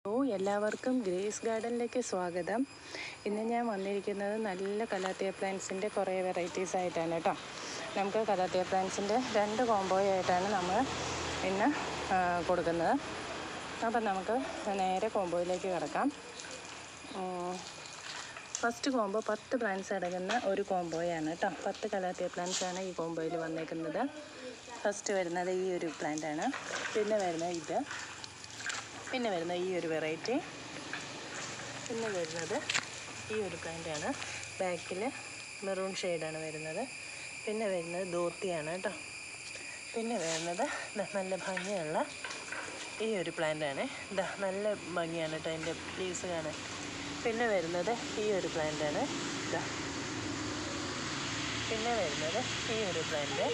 എല്ലാവർക്കും ഗ്രേസ് ഗാർഡനിലേക്ക് സ്വാഗതം. ഇന്ന് ഞാൻ വന്നിരിക്കുന്നത് നല്ല കലാത്തിയ പ്ലാന്റ്സിൻ്റെ കുറേ വെറൈറ്റീസ് ആയിട്ടാണ് കേട്ടോ. നമുക്ക് കലാത്തിയ പ്ലാന്റ്സിൻ്റെ 2 കോംബോയായിട്ടാണ് നമ്മൾ ഇന്ന് കൊടുക്കുന്നത്. അപ്പം നമുക്ക് നേരെ കോംബോയിലേക്ക് കിടക്കാം. ഫസ്റ്റ് കോംബോ 10 പ്ലാന്റ്സ് അടങ്ങുന്ന ഒരു കോംബോയാണ് കേട്ടോ. 10 കലാത്തിയ പ്ലാന്റ്സാണ് ഈ കോംബോയിൽ വന്നേക്കുന്നത്. ഫസ്റ്റ് വരുന്നത് ഈ ഒരു പ്ലാന്റാണ്. പിന്നെ വരുന്നത് ഇത്, പിന്നെ വരുന്നത് ഈ ഒരു വെറൈറ്റി, പിന്നെ വരുന്നത് ഈ ഒരു പ്ലാന്റാണ്. ബാക്കിൽ മെറൂൺ ഷെയ്ഡാണ് വരുന്നത്. പിന്നെ വരുന്നത് ധോത്തിയാണ് കേട്ടോ. പിന്നെ വരുന്നത് നല്ല ഭംഗിയുള്ള ഈ ഒരു പ്ലാന്റാണ്. നല്ല ഭംഗിയാണ് കേട്ടോ അതിൻ്റെ ലീവ്സ് കാണാൻ. പിന്നെ വരുന്നത് ഈ ഒരു പ്ലാന്റാണ്. പിന്നെ വരുന്നത് ഈ ഒരു പ്ലാന്റ്.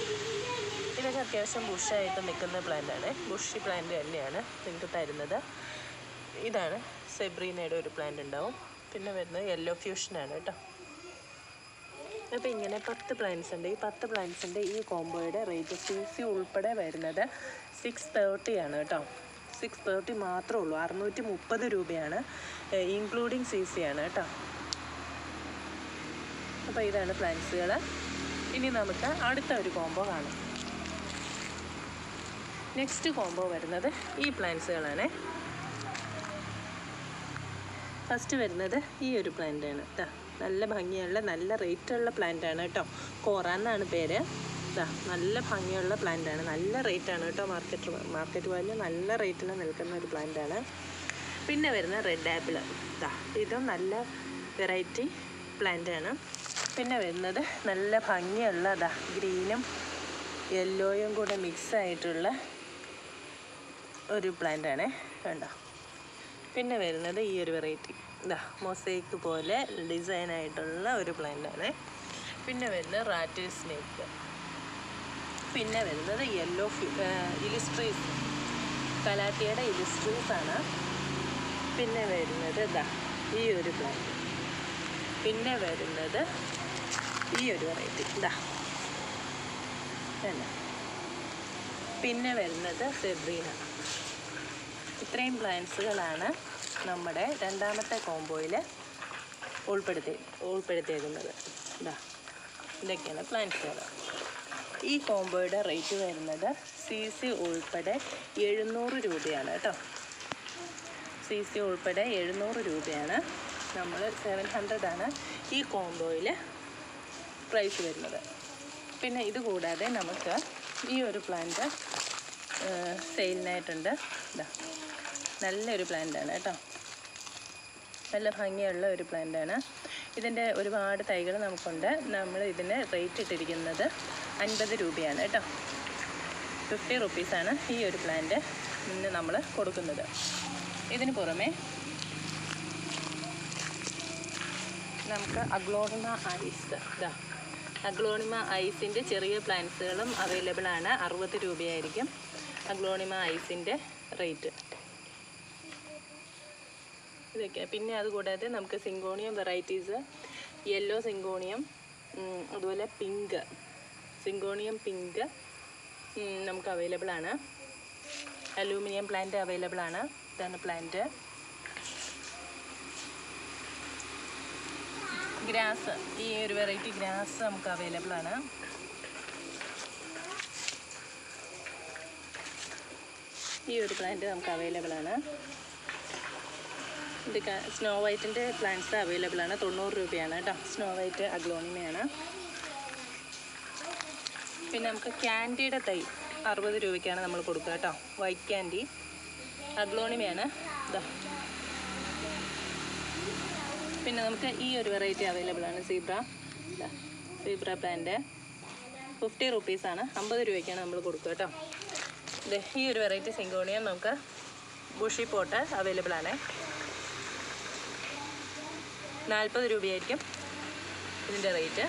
ഇതൊക്കെ അത്യാവശ്യം ബുഷായിട്ട് നിൽക്കുന്ന പ്ലാന്റാണ്. ബുഷി പ്ലാന്റ് തന്നെയാണ് നിങ്ങൾക്ക് തരുന്നത്. ഇതാണ് സെബ്രീനയുടെ ഒരു പ്ലാന്റ് ഉണ്ടാവും. പിന്നെ വരുന്നത് യെല്ലോ ഫ്യൂഷനാണ് കേട്ടോ. അപ്പോൾ ഇങ്ങനെ 10 പ്ലാന്റ്സ് ഉണ്ട്. ഈ 10 പ്ലാന്റ്സിൻ്റെ ഈ കോംബോയുടെ റേറ്റ് CC ഉൾപ്പെടെ വരുന്നത് 630 ആണ് കേട്ടോ. 630 മാത്രമേ ഉള്ളൂ. 630 രൂപയാണ്, ഇൻക്ലൂഡിങ് CC ആണ് കേട്ടോ. അപ്പോൾ ഇതാണ് പ്ലാന്റ്സുകൾ. ഇനി നമുക്ക് അടുത്ത ഒരു കോംബോ കാണാം. നെക്സ്റ്റ് കോംബോ വരുന്നത് ഈ പ്ലാന്റ്സുകളാണ്. ഫസ്റ്റ് വരുന്നത് ഈ ഒരു പ്ലാന്റാണ്. നല്ല ഭംഗിയുള്ള നല്ല റേറ്റുള്ള പ്ലാന്റാണ് കേട്ടോ. കോറ എന്നാണ് പേര്. നല്ല ഭംഗിയുള്ള പ്ലാന്റാണ്. നല്ല റേറ്റാണ് കേട്ടോ. മാർക്കറ്റ് വാല്യൂ നല്ല റേറ്റിൽ നിൽക്കുന്ന ഒരു പ്ലാന്റാണ്. പിന്നെ വരുന്ന റെഡ് ആപ്പിൾ. ഇതും നല്ല വെറൈറ്റി പ്ലാന്റാണ്. പിന്നെ വരുന്നത് നല്ല ഭംഗിയുള്ള ഗ്രീനും യെല്ലോയും കൂടെ മിക്സ് ആയിട്ടുള്ള ഒരു പ്ലാന്റാണ് കണ്ടോ. പിന്നെ വരുന്നത് ഈ ഒരു വെറൈറ്റി മൊസൈക്ക് പോലെ ഡിസൈനായിട്ടുള്ള ഒരു പ്ലാന്റാണ്. പിന്നെ വരുന്നത് റാറ്റിൽ സ്നേക്ക്. പിന്നെ വരുന്നത് യെല്ലോ ഇലിസ്ട്രീസ്, കലാത്തിയുടെ ഇലിസ്ട്രീസ് ആണ്. പിന്നെ വരുന്നത് ഈ ഒരു പ്ലാന്റ്. പിന്നെ വരുന്നത് ഈ ഒരു വെറൈറ്റി പിന്നെ വരുന്നത് സെബ്രീന. ഇത്രയും പ്ലാന്റ്സുകളാണ് നമ്മുടെ രണ്ടാമത്തെ കോംബോയിൽ ഉൾപ്പെടുത്തിയിരിക്കുന്നത്. ഇതൊക്കെയാണ് പ്ലാന്റ്സുകൾ. ഈ കോംബോയുടെ റേറ്റ് വരുന്നത് CC ഉൾപ്പെടെ 700 രൂപയാണ് കേട്ടോ. CC ഉൾപ്പെടെ 700 രൂപയാണ്. നമ്മൾ 700 ആണ് ഈ കോംബോയിൽ പ്രൈസ് വരുന്നത്. പിന്നെ ഇത് കൂടാതെ നമുക്ക് ഈ ഒരു പ്ലാന്റ് സെയിലിനായിട്ടുണ്ട്. നല്ലൊരു പ്ലാന്റാണ് കേട്ടോ. നല്ല ഭംഗിയുള്ള ഒരു പ്ലാന്റാണ്. ഇതിൻ്റെ ഒരുപാട് തൈകൾ നമുക്കുണ്ട്. നമ്മൾ ഇതിന് റേറ്റ് ഇട്ടിരിക്കുന്നത് 50 രൂപയാണ് കേട്ടോ. 50 റുപ്പീസാണ് ഈ ഒരു പ്ലാന്റ് ഇന്ന് നമ്മൾ കൊടുക്കുന്നത്. ഇതിന് പുറമെ നമുക്ക് അഗ്ലോണിമ ഐസ്, അഗ്ലോണിമ ഐസിൻ്റെ ചെറിയ പ്ലാന്റ്സുകളും അവൈലബിൾ ആണ്. 60 രൂപയായിരിക്കും അഗ്ലോണിമ ഐസിൻ്റെ റേറ്റ്. ഇതൊക്കെ. പിന്നെ അതുകൂടാതെ നമുക്ക് സിങ്കോണിയം വെറൈറ്റീസ്, യെല്ലോ സിങ്കോണിയം, അതുപോലെ പിങ്ക് സിങ്കോണിയം പിങ്ക് നമുക്ക് അവൈലബിൾ ആണ്. അലൂമിനിയം പ്ലാന്റ് അവൈലബിൾ ആണ്. ഇതാണ് പ്ലാന്റ്. ഗ്രാസ്, ഈ ഒരു വെറൈറ്റി ഗ്രാസ് നമുക്ക് അവൈലബിൾ ആണ്. ഈ ഒരു പ്ലാന്റ് നമുക്ക് അവൈലബിൾ ആണ്. ഇത് സ്നോ വൈറ്റിൻ്റെ പ്ലാന്റ്സ് അവൈലബിൾ ആണ്. 90 രൂപയാണ് കേട്ടോ. സ്നോ വൈറ്റ് അഗ്ലോണിമയാണ്. പിന്നെ നമുക്ക് ക്യാൻഡിയുടെ തൈ 60 രൂപയ്ക്കാണ് നമ്മൾ കൊടുക്കുക കേട്ടോ. വൈറ്റ് ക്യാൻഡി അഗ്ലോണിമയാണ്. പിന്നെ നമുക്ക് ഈ ഒരു വെറൈറ്റി അവൈലബിൾ ആണ്. സീബ്ര പ്ലാന്റ് 50 റുപ്പീസാണ്. 50 രൂപയ്ക്കാണ് നമ്മൾ കൊടുക്കുക കേട്ടോ. ഈ ഒരു വെറൈറ്റി സിങ്കോണിയം നമുക്ക് ബുഷി പോട്ട് അവൈലബിൾ ആണ്. 40 രൂപയായിരിക്കും ഇതിൻ്റെ റേറ്റ്.